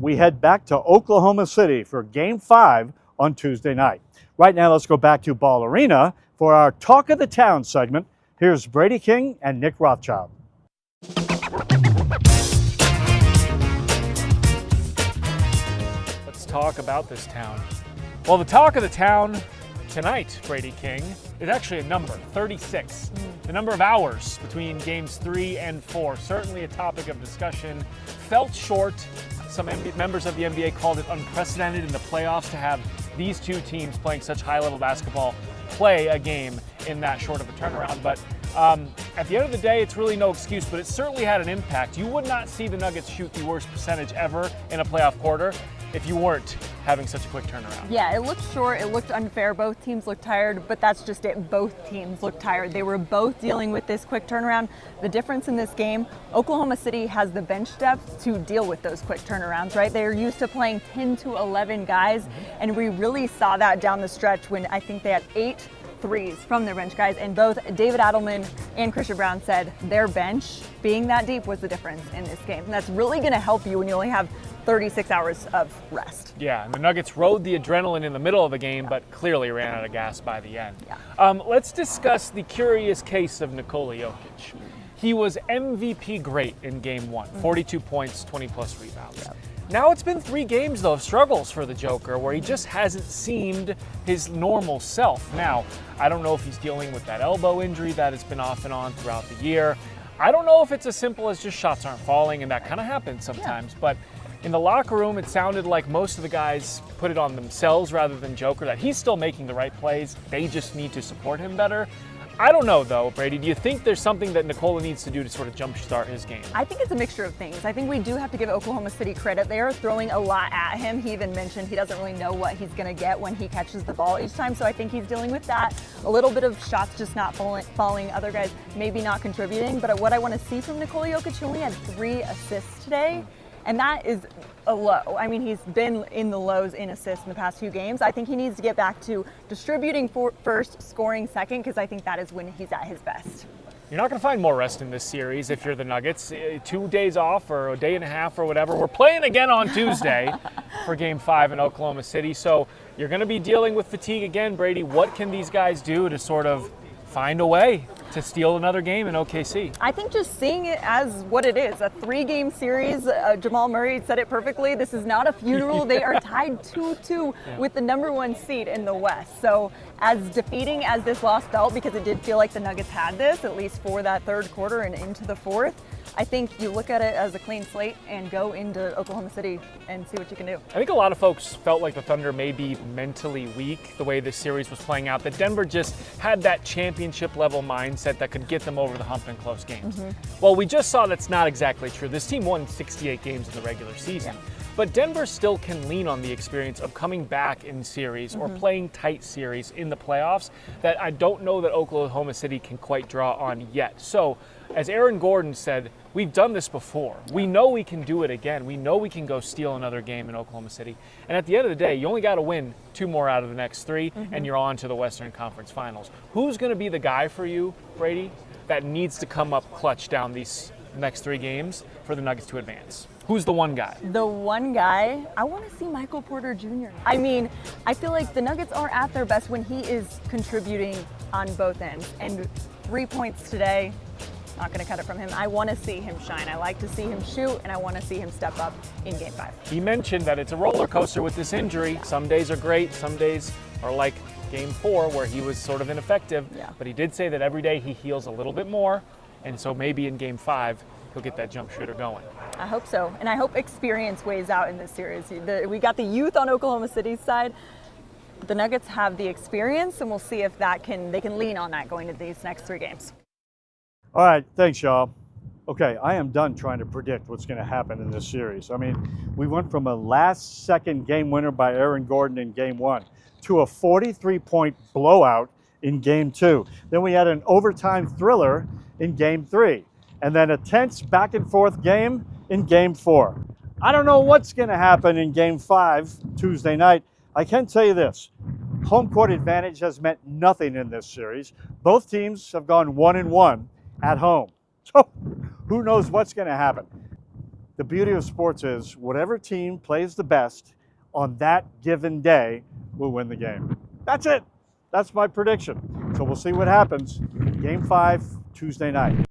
we head back to Oklahoma City for Game 5 on Tuesday night. Right now, let's go back to Ball Arena for our Talk of the Town segment. Here's Bradey King and Nick Rothschild. Let's talk about this town. Well, the talk of the town tonight, Bradey King, is actually a number, 36. The number of hours between games 3 and 4, certainly a topic of discussion. Felt short. Some members of the NBA called it unprecedented in the playoffs to have these two teams playing such high-level basketball play a game in that short of a turnaround. But at the end of the day, it's really no excuse, but it certainly had an impact. You would not see the Nuggets shoot the worst percentage ever in a playoff quarter if you weren't having such a quick turnaround. Yeah, it looked short, it looked unfair, both teams looked tired, but that's just it. Both teams looked tired. They were both dealing with this quick turnaround. The difference in this game, Oklahoma City has the bench depth to deal with those quick turnarounds, right? They're used to playing 10 to 11 guys, and we really saw that down the stretch when I think they had 8 threes from their bench guys, and both David Adelman and Christian Brown said their bench being that deep was the difference in this game. And that's really going to help you when you only have 36 hours of rest. Yeah, and the Nuggets rode the adrenaline in the middle of the game, but clearly ran out of gas by the end. Yeah. Let's discuss the curious case of Nikola Jokic. He was MVP great in game 1, 42 points, 20 plus rebounds. Yep. Now it's been 3 games, though, of struggles for the Joker, where he just hasn't seemed his normal self. Now, I don't know if he's dealing with that elbow injury that has been off and on throughout the year. I don't know if it's as simple as just shots aren't falling, and that kind of happens sometimes. Yeah. But in the locker room, it sounded like most of the guys put it on themselves rather than Joker, that he's still making the right plays. They just need to support him better. I don't know, though, Bradey. Do you think there's something that Nikola needs to do to sort of jumpstart his game? I think it's a mixture of things. I think we do have to give Oklahoma City credit. They are throwing a lot at him. He even mentioned he doesn't really know what he's going to get when he catches the ball each time, so I think he's dealing with that. A little bit of shots just not falling, other guys maybe not contributing, but what I want to see from Nikola Jokic, he only had 3 assists today. And that is a low. I mean, he's been in the lows in assists in the past few games. I think he needs to get back to distributing first, scoring second, because I think that is when he's at his best. You're not going to find more rest in this series if you're the Nuggets. 2 days off or a day and a half or whatever. We're playing again on Tuesday for Game 5 in Oklahoma City. So you're going to be dealing with fatigue again, Bradey. What can these guys do to sort of find a way to steal another game in OKC? I think just seeing it as what it is, a 3-game series. Jamal Murray said it perfectly. This is not a funeral. They are tied 2-2 with the number 1 seed in the West. So as defeating as this loss felt, because it did feel like the Nuggets had this, at least for that 3rd quarter and into the 4th, I think you look at it as a clean slate and go into Oklahoma City and see what you can do. I think a lot of folks felt like the Thunder may be mentally weak the way this series was playing out, that Denver just had that championship level mindset that could get them over the hump in close games. Well, we just saw that's not exactly true. This team won 68 games in the regular season. But Denver still can lean on the experience of coming back in series or playing tight series in the playoffs that I don't know that Oklahoma City can quite draw on yet. So, as Aaron Gordon said, we've done this before. We know we can do it again. We know we can go steal another game in Oklahoma City. And at the end of the day, you only got to win 2 more out of the next 3, and you're on to the Western Conference Finals. Who's going to be the guy for you, Bradey, that needs to come up clutch down these next 3 games for the Nuggets to advance? Who's the one guy? The one guy, I want to see Michael Porter Jr. I mean, I feel like the Nuggets are at their best when he is contributing on both ends. And 3 points today, not going to cut it from him. I want to see him shine. I like to see him shoot, and I want to see him step up in Game 5. He mentioned that it's a roller coaster with this injury. Some days are great, some days are like Game 4 where he was sort of ineffective. But he did say that every day he heals a little bit more, and so maybe in Game 5 he'll get that jump shooter going. I hope so, and I hope experience weighs out in this series. We got the youth on Oklahoma City's side. The Nuggets have the experience, and we'll see if they can lean on that going into these next 3 games. All right, thanks, y'all. Okay, I am done trying to predict what's going to happen in this series. I mean, we went from a last-second game winner by Aaron Gordon in Game 1 to a 43-point blowout in Game 2. Then we had an overtime thriller in Game 3, and then a tense back-and-forth game in Game 4. I don't know what's going to happen in Game 5 Tuesday night. I can tell you this. Home court advantage has meant nothing in this series. Both teams have gone 1-1 at home. So who knows what's going to happen. the beauty of sports is whatever team plays the best on that given day will win the game. That's it. That's my prediction. So we'll see what happens. Game 5, Tuesday night.